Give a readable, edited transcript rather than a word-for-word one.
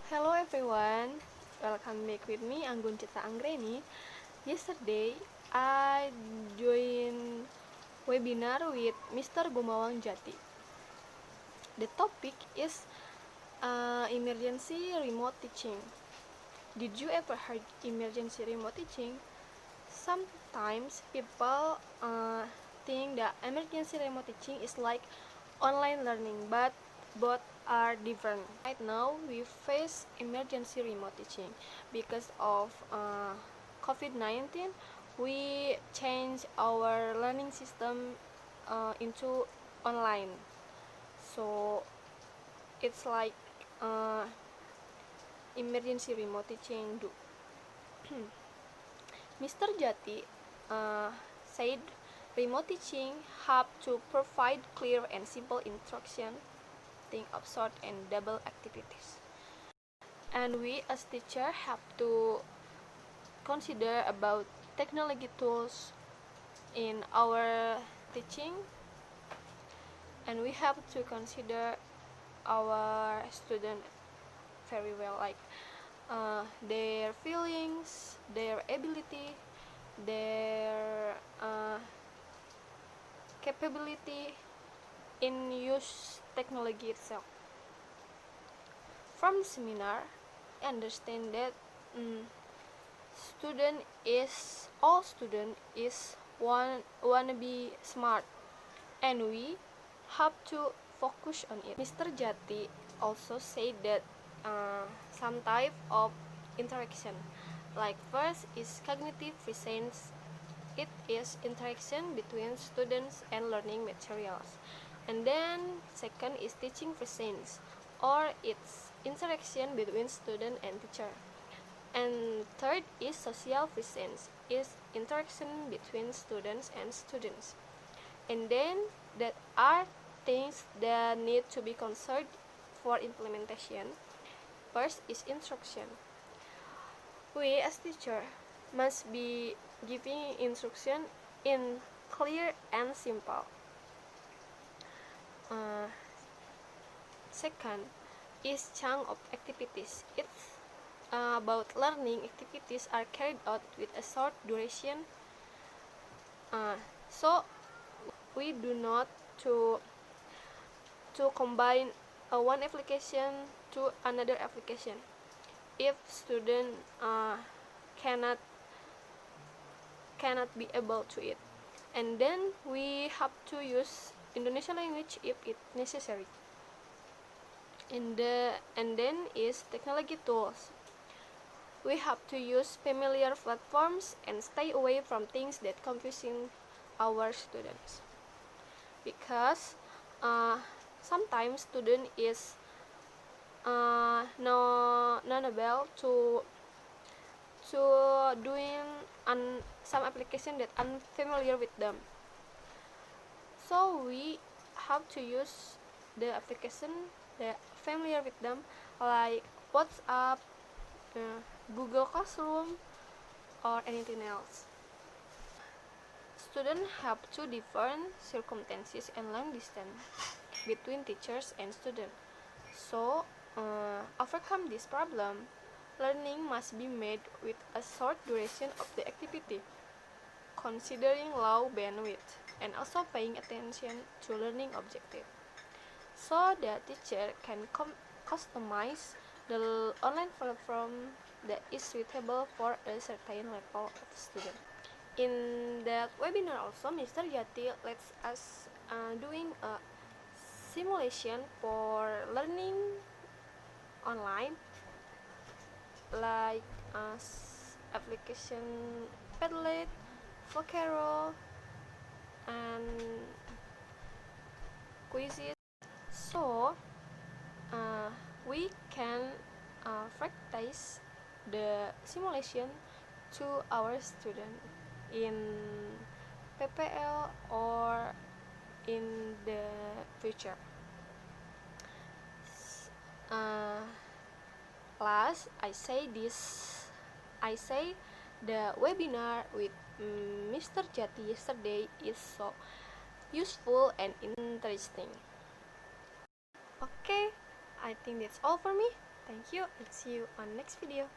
Hello everyone, welcome back with me Anggun Cita Anggreni. Yesterday, I joined webinar with Mr. Gumawang Jati. The topic is emergency remote teaching. Did you ever heard emergency remote teaching? Sometimes people think that emergency remote teaching is like online learning, but both are different. Right now, we face emergency remote teaching because of COVID-19. We change our learning system into online, so it's like emergency remote teaching. Mr. Jati said remote teaching have to provide clear and simple instruction, think of short and double activities. And we as teacher have to consider about technology tools in our teaching, and we have to consider our student very well, like their feelings, their ability, their capability in use technology itself. From the seminar, I understand that all student is wanna be smart, and we have to focus on it. Mr. Jati also said that some type of interaction, like first is cognitive presence. It is interaction between students and learning materials. And then second is teaching presence, or it's interaction between student and teacher. And third is social presence, is interaction between students and students. And then that are things that need to be considered for implementation. First is instruction. We as teacher must be giving instruction in clear and simple. Second is chunk of activities. It's about learning activities are carried out with a short duration, so we do not to combine one application to another application if student cannot be able to it. And then we have to use Indonesian language if it necessary. And then is technology tools. We have to use familiar platforms and stay away from things that confusing our students, because sometimes student is not able to doing some application that unfamiliar with them. So we have to use the application that familiar with them, like WhatsApp, Google Classroom, or anything else. Students have two different circumstances and long distance between teachers and students. So, overcome this problem, learning must be made with a short duration of the activity, considering low bandwidth, and also paying attention to learning objective, so the teacher can customize the online platform that is suitable for a certain level of student. In that webinar also, Mr. Jati lets us doing a simulation for learning online, like application Padlet, Vocero, and quizzes. So we can practice the simulation to our student in PPL or in the future. Last, I say the webinar with Mr. Jati yesterday is so useful and interesting. Okay, I think that's all for me. Thank you and see you on next video.